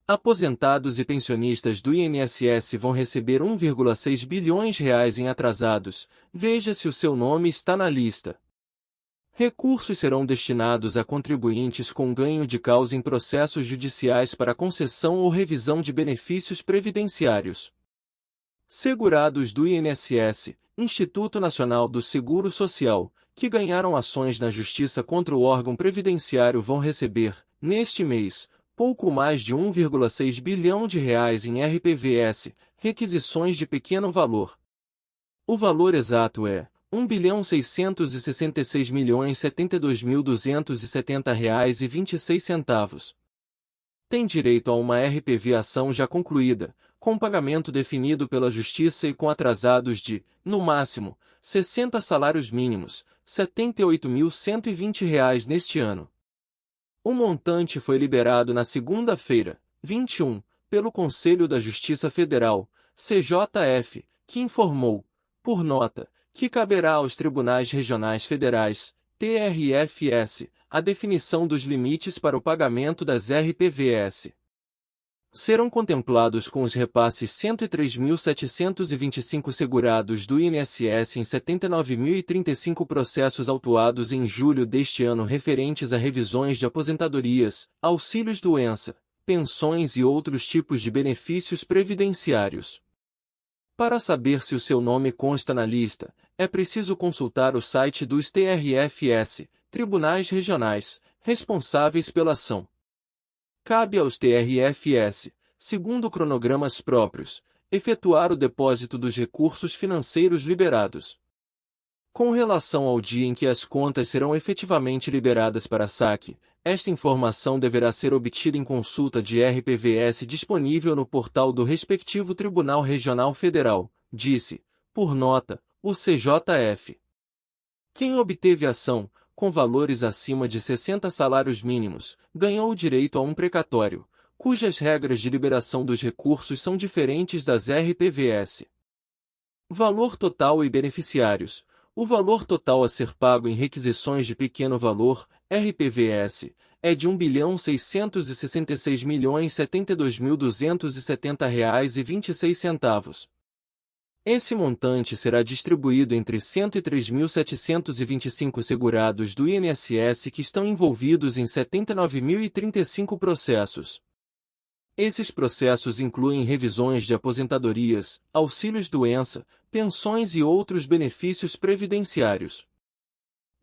Aposentados e pensionistas do INSS vão receber 1,6 bilhões reais em atrasados. Veja se o seu nome está na lista. Recursos serão destinados a contribuintes com ganho de causa em processos judiciais para concessão ou revisão de benefícios previdenciários. Segurados do INSS, Instituto Nacional do Seguro Social, que ganharam ações na Justiça contra o órgão previdenciário vão receber, neste mês, pouco mais de 1,6 bilhão de reais em RPVS, requisições de pequeno valor. O valor exato é R$ 1.666.072.270,26. Tem direito a uma RPV ação já concluída, com pagamento definido pela Justiça e com atrasados de, no máximo, 60 salários mínimos, R$ 78.120 neste ano. O montante foi liberado na segunda-feira, 21, pelo Conselho da Justiça Federal, CJF, que informou, por nota, que caberá aos Tribunais Regionais Federais, TRFS, a definição dos limites para o pagamento das RPVS. Serão contemplados com os repasses 103.725 segurados do INSS em 79.035 processos autuados em julho deste ano referentes a revisões de aposentadorias, auxílios-doença, pensões e outros tipos de benefícios previdenciários. Para saber se o seu nome consta na lista, é preciso consultar o site dos TRFS, Tribunais Regionais, responsáveis pela ação. Cabe aos TRFS, segundo cronogramas próprios, efetuar o depósito dos recursos financeiros liberados. Com relação ao dia em que as contas serão efetivamente liberadas para saque, esta informação deverá ser obtida em consulta de RPVS disponível no portal do respectivo Tribunal Regional Federal, disse, por nota, o CJF. Quem obteve ação, com valores acima de 60 salários mínimos, ganhou o direito a um precatório, cujas regras de liberação dos recursos são diferentes das RPVS. Valor total e beneficiários. O valor total a ser pago em requisições de pequeno valor, RPVS, é de R$ 1.666.072.270,26. Esse montante será distribuído entre 103.725 segurados do INSS que estão envolvidos em 79.035 processos. Esses processos incluem revisões de aposentadorias, auxílios-doença, pensões e outros benefícios previdenciários.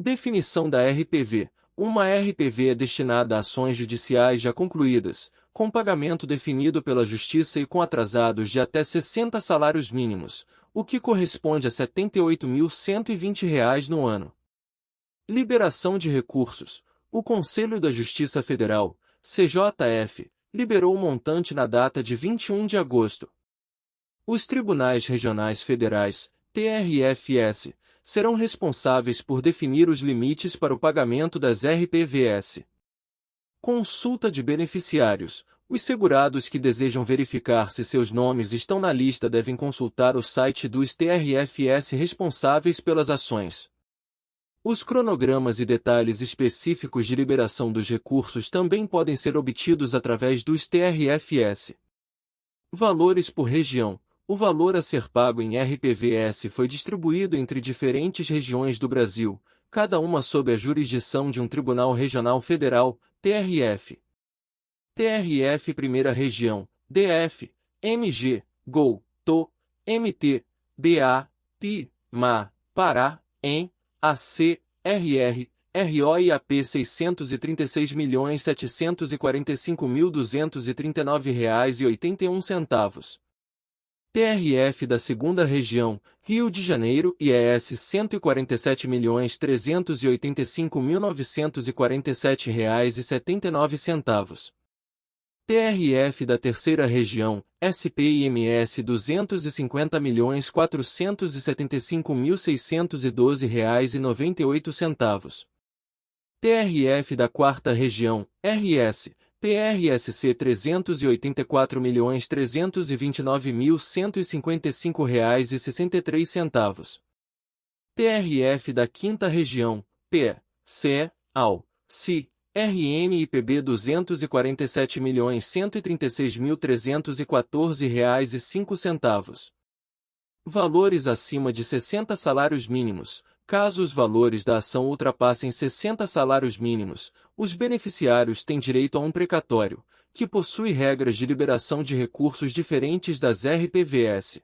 Definição da RPV. Uma RPV é destinada a ações judiciais já concluídas, com pagamento definido pela Justiça e com atrasados de até 60 salários mínimos, o que corresponde a R$ 78.120 no ano. Liberação de recursos. O Conselho da Justiça Federal, CJF, liberou o montante na data de 21 de agosto. Os Tribunais Regionais Federais, TRFS, serão responsáveis por definir os limites para o pagamento das RPVS. Consulta de beneficiários. Os segurados que desejam verificar se seus nomes estão na lista devem consultar o site dos TRFS responsáveis pelas ações. Os cronogramas e detalhes específicos de liberação dos recursos também podem ser obtidos através dos TRFS. Valores por região. O valor a ser pago em RPVS foi distribuído entre diferentes regiões do Brasil, cada uma sob a jurisdição de um Tribunal Regional Federal, TRF. TRF Primeira Região, DF, MG, GOL, TO, MT, BA, PI, MA, Pará, EM, AC, RR, RO e AP R$ 636.745.239,81. TRF da Segunda Região, Rio de Janeiro e ES R$ 147.385.947,79. TRF da Terceira Região, SP-IMS R$ 250.475.612,98. TRF da Quarta Região, RS, PRSC R$ 384.329.155,63. TRF da Quinta Região, P, C, AU, CI, RNIPB R$ 247.136.314,05. Valores acima de 60 salários mínimos. Caso os valores da ação ultrapassem 60 salários mínimos, os beneficiários têm direito a um precatório, que possui regras de liberação de recursos diferentes das RPVS.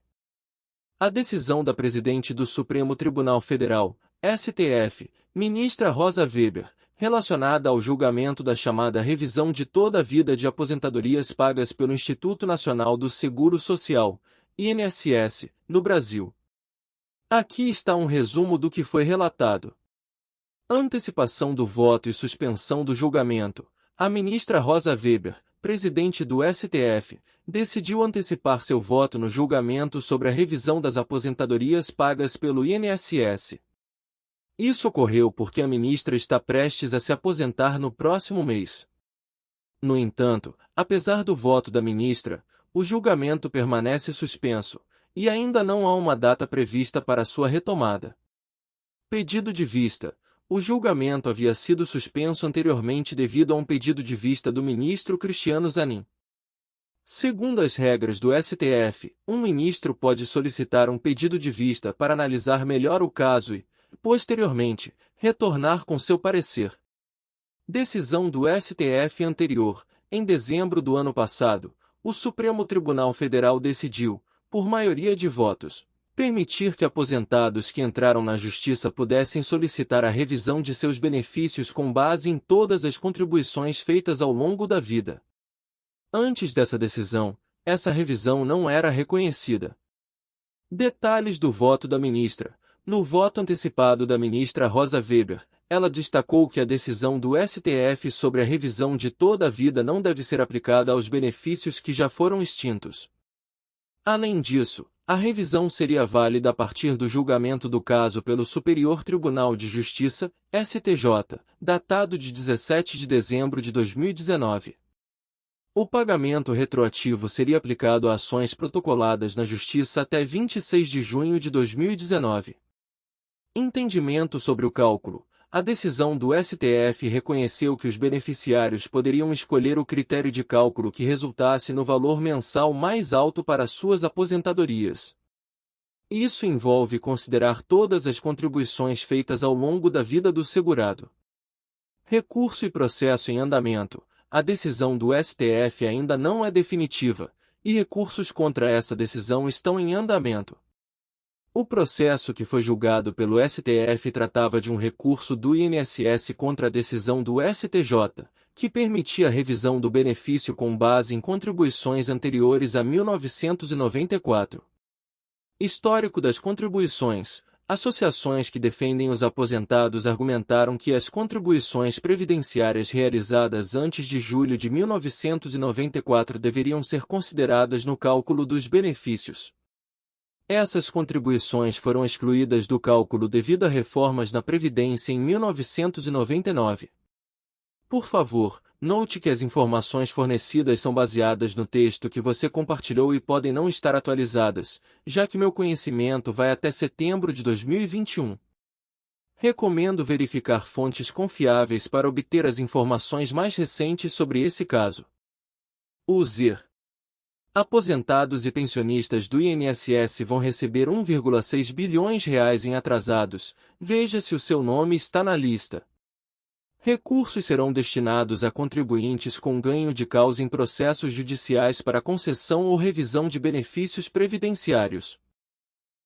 A decisão da Presidente do Supremo Tribunal Federal, STF, ministra Rosa Weber, relacionada ao julgamento da chamada revisão de toda a vida de aposentadorias pagas pelo Instituto Nacional do Seguro Social, INSS, no Brasil. Aqui está um resumo do que foi relatado. Antecipação do voto e suspensão do julgamento. A ministra Rosa Weber, presidente do STF, decidiu antecipar seu voto no julgamento sobre a revisão das aposentadorias pagas pelo INSS. Isso ocorreu porque a ministra está prestes a se aposentar no próximo mês. No entanto, apesar do voto da ministra, o julgamento permanece suspenso, e ainda não há uma data prevista para sua retomada. Pedido de vista. O julgamento havia sido suspenso anteriormente devido a um pedido de vista do ministro Cristiano Zanin. Segundo as regras do STF, um ministro pode solicitar um pedido de vista para analisar melhor o caso e, posteriormente, retornar com seu parecer. Decisão do STF anterior. Em dezembro do ano passado, o Supremo Tribunal Federal decidiu, por maioria de votos, permitir que aposentados que entraram na Justiça pudessem solicitar a revisão de seus benefícios com base em todas as contribuições feitas ao longo da vida. Antes dessa decisão, essa revisão não era reconhecida. Detalhes do voto da ministra. No voto antecipado da ministra Rosa Weber, ela destacou que a decisão do STF sobre a revisão de toda a vida não deve ser aplicada aos benefícios que já foram extintos. Além disso, a revisão seria válida a partir do julgamento do caso pelo Superior Tribunal de Justiça, STJ, datado de 17 de dezembro de 2019. O pagamento retroativo seria aplicado a ações protocoladas na Justiça até 26 de junho de 2019. Entendimento sobre o cálculo. A decisão do STF reconheceu que os beneficiários poderiam escolher o critério de cálculo que resultasse no valor mensal mais alto para suas aposentadorias. Isso envolve considerar todas as contribuições feitas ao longo da vida do segurado. Recurso e processo em andamento. A decisão do STF ainda não é definitiva, e recursos contra essa decisão estão em andamento. O processo que foi julgado pelo STF tratava de um recurso do INSS contra a decisão do STJ, que permitia a revisão do benefício com base em contribuições anteriores a 1994. Histórico das contribuições. Associações que defendem os aposentados argumentaram que as contribuições previdenciárias realizadas antes de julho de 1994 deveriam ser consideradas no cálculo dos benefícios. Essas contribuições foram excluídas do cálculo devido a reformas na Previdência em 1999. Por favor, note que as informações fornecidas são baseadas no texto que você compartilhou e podem não estar atualizadas, já que meu conhecimento vai até setembro de 2021. Recomendo verificar fontes confiáveis para obter as informações mais recentes sobre esse caso. UZIR. Aposentados e pensionistas do INSS vão receber R$ 1,6 bilhões em atrasados, veja se o seu nome está na lista. Recursos serão destinados a contribuintes com ganho de causa em processos judiciais para concessão ou revisão de benefícios previdenciários.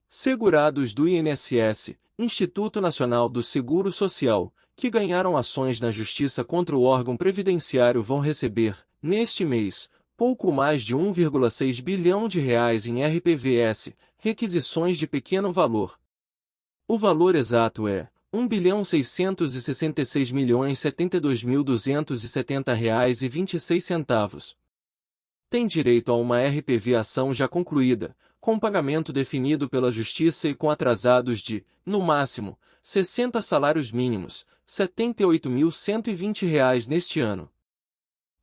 Segurados do INSS, Instituto Nacional do Seguro Social, que ganharam ações na Justiça contra o órgão previdenciário vão receber, neste mês, pouco mais de R$ 1,6 bilhão em RPVS, requisições de pequeno valor. O valor exato é R$ 1.666.072.270,26. Tem direito a uma RPV ação já concluída, com pagamento definido pela Justiça e com atrasados de, no máximo, 60 salários mínimos, R$ 78.120 neste ano.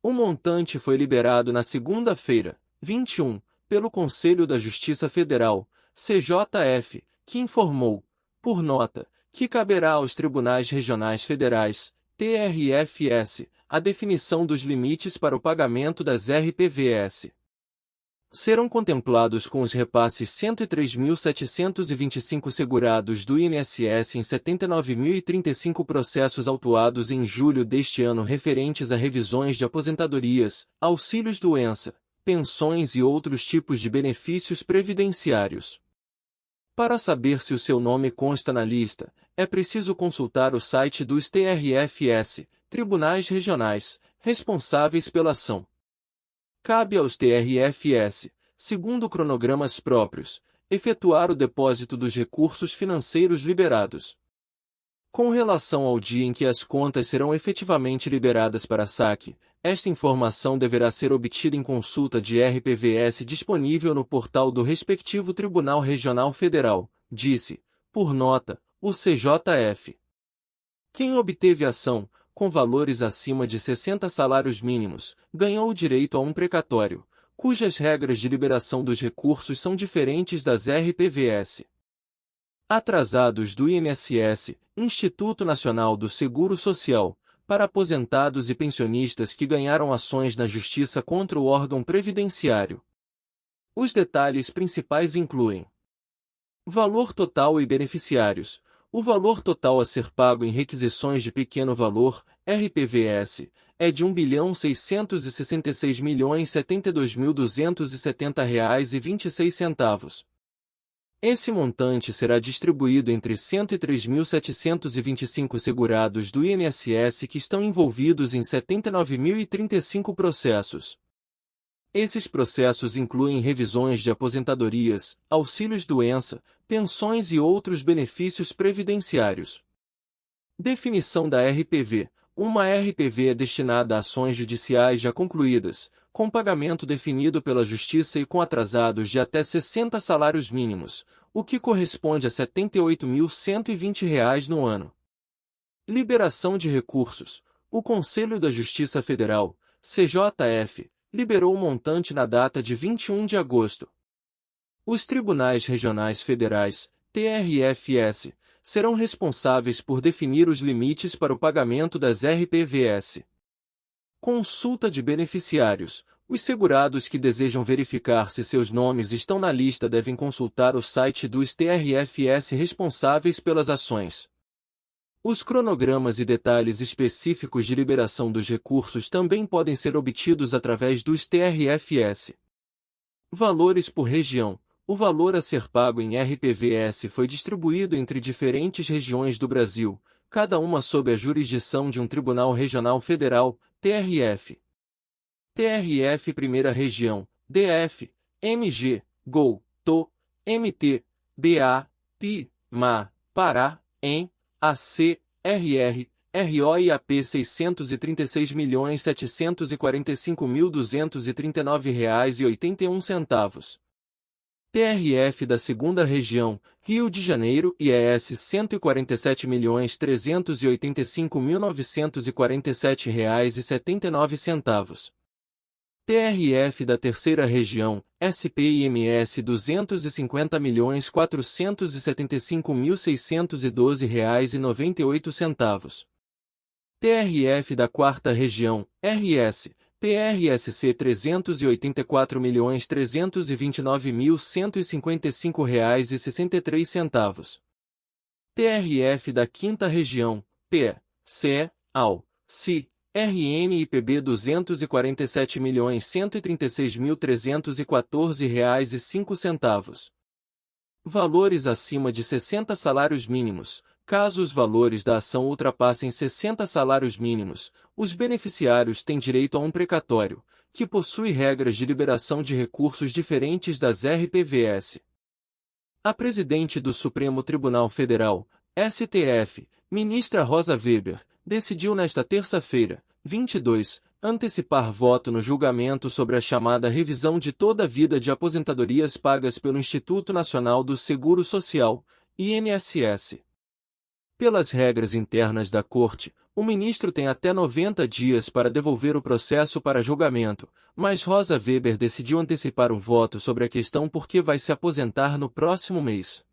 O montante foi liberado na segunda-feira, 21, pelo Conselho da Justiça Federal, CJF, que informou, por nota, que caberá aos tribunais regionais federais, TRFS, a definição dos limites para o pagamento das RPVS. Serão contemplados com os repasses 103.725 segurados do INSS em 79.035 processos autuados em julho deste ano referentes a revisões de aposentadorias, auxílios-doença, pensões e outros tipos de benefícios previdenciários. Para saber se o seu nome consta na lista, é preciso consultar o site dos TRFS, Tribunais Regionais, responsáveis pela ação. Cabe aos TRFS, segundo cronogramas próprios, efetuar o depósito dos recursos financeiros liberados. Com relação ao dia em que as contas serão efetivamente liberadas para saque, esta informação deverá ser obtida em consulta de RPVS disponível no portal do respectivo Tribunal Regional Federal, disse, por nota, o CJF. Quem obteve ação, com valores acima de 60 salários mínimos, ganhou o direito a um precatório, cujas regras de liberação dos recursos são diferentes das RPVS. Atrasados do INSS, Instituto Nacional do Seguro Social, para aposentados e pensionistas que ganharam ações na Justiça contra o órgão previdenciário. Os detalhes principais incluem: valor total e beneficiários. O valor total a ser pago em requisições de pequeno valor, RPVS, é de R$ 1.666.072.270,26. Esse montante será distribuído entre 103.725 segurados do INSS que estão envolvidos em 79.035 processos. Esses processos incluem revisões de aposentadorias, auxílios-doença, pensões e outros benefícios previdenciários. Definição da RPV. Uma RPV é destinada a ações judiciais já concluídas, com pagamento definido pela Justiça e com atrasados de até 60 salários mínimos, o que corresponde a R$ 78.120 no ano. Liberação de recursos. O Conselho da Justiça Federal, CJF, liberou o montante na data de 21 de agosto. Os Tribunais Regionais Federais, TRFS, serão responsáveis por definir os limites para o pagamento das RPVS. Consulta de beneficiários. Os segurados que desejam verificar se seus nomes estão na lista devem consultar o site dos TRFS responsáveis pelas ações. Os cronogramas e detalhes específicos de liberação dos recursos também podem ser obtidos através dos TRFS. Valores por região. O valor a ser pago em RPVS foi distribuído entre diferentes regiões do Brasil, cada uma sob a jurisdição de um Tribunal Regional Federal, TRF. TRF Primeira Região, DF, MG, GOL, TO, MT, BA, PI, MA, Pará, EM, AC, RR, RO e AP R$ 636.745.239,81. TRF da Segunda Região, Rio de Janeiro e ES R$ 147.385.947,79. TRF da Terceira Região, SP-IMS R$ 250.475.612,98. TRF da Quarta Região, RS, PRSC R$ 384.329.155,63. TRF da Quinta Região, P, C, AU, CI, RN e PB R$ 247.136.314,05. Valores acima de 60 salários mínimos. Caso os valores da ação ultrapassem 60 salários mínimos, os beneficiários têm direito a um precatório, que possui regras de liberação de recursos diferentes das RPVS. A presidente do Supremo Tribunal Federal, STF, ministra Rosa Weber, decidiu nesta terça-feira, 22, antecipar voto no julgamento sobre a chamada revisão de toda a vida de aposentadorias pagas pelo Instituto Nacional do Seguro Social, INSS. Pelas regras internas da Corte, o ministro tem até 90 dias para devolver o processo para julgamento, mas Rosa Weber decidiu antecipar o voto sobre a questão porque vai se aposentar no próximo mês.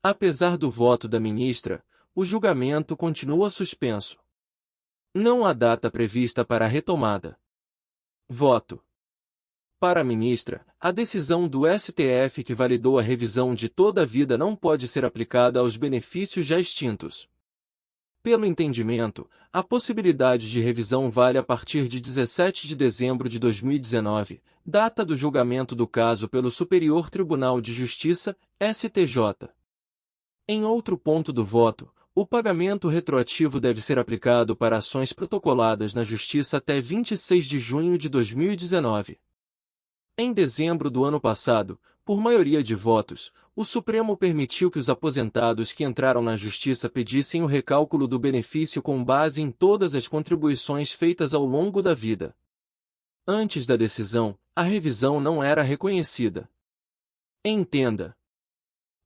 Apesar do voto da ministra, o julgamento continua suspenso. Não há data prevista para a retomada. Voto. Para a ministra, a decisão do STF que validou a revisão de toda a vida não pode ser aplicada aos benefícios já extintos. Pelo entendimento, a possibilidade de revisão vale a partir de 17 de dezembro de 2019, data do julgamento do caso pelo Superior Tribunal de Justiça, STJ. Em outro ponto do voto, o pagamento retroativo deve ser aplicado para ações protocoladas na Justiça até 26 de junho de 2019. Em dezembro do ano passado, por maioria de votos, o Supremo permitiu que os aposentados que entraram na Justiça pedissem o recálculo do benefício com base em todas as contribuições feitas ao longo da vida. Antes da decisão, a revisão não era reconhecida. Entenda.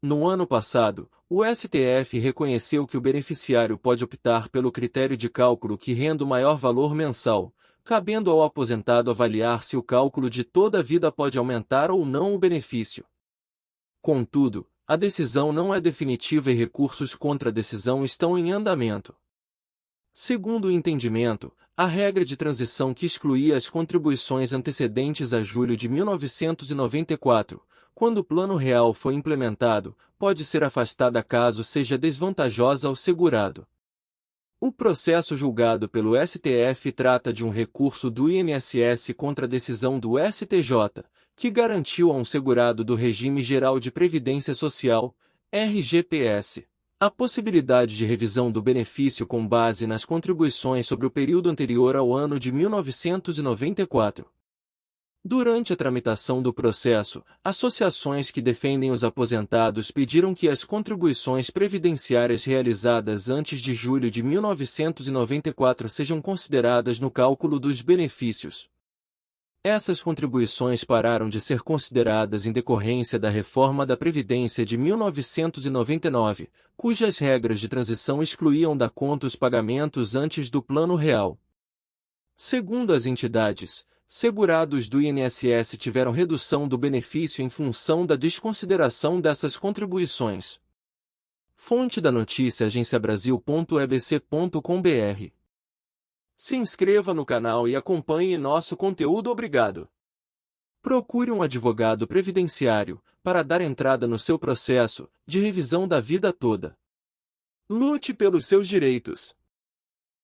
No ano passado, o STF reconheceu que o beneficiário pode optar pelo critério de cálculo que renda o maior valor mensal, cabendo ao aposentado avaliar se o cálculo de toda a vida pode aumentar ou não o benefício. Contudo, a decisão não é definitiva e recursos contra a decisão estão em andamento. Segundo o entendimento, a regra de transição que excluía as contribuições antecedentes a julho de 1994, quando o Plano Real foi implementado, pode ser afastada caso seja desvantajosa ao segurado. O processo julgado pelo STF trata de um recurso do INSS contra a decisão do STJ, que garantiu a um segurado do Regime Geral de Previdência Social, RGPS, a possibilidade de revisão do benefício com base nas contribuições sobre o período anterior ao ano de 1994. Durante a tramitação do processo, associações que defendem os aposentados pediram que as contribuições previdenciárias realizadas antes de julho de 1994 sejam consideradas no cálculo dos benefícios. Essas contribuições pararam de ser consideradas em decorrência da reforma da Previdência de 1999, cujas regras de transição excluíam da conta os pagamentos antes do Plano Real. Segundo as entidades, segurados do INSS tiveram redução do benefício em função da desconsideração dessas contribuições. Fonte da notícia agenciabrasil.ebc.com.br. Se inscreva no canal e acompanhe nosso conteúdo. Obrigado. Procure um advogado previdenciário para dar entrada no seu processo de revisão da vida toda. Lute pelos seus direitos.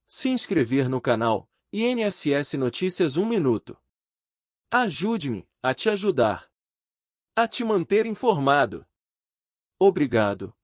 Se inscrever no canal INSS Notícias 1 minuto. Ajude-me a te ajudar. A te manter informado. Obrigado.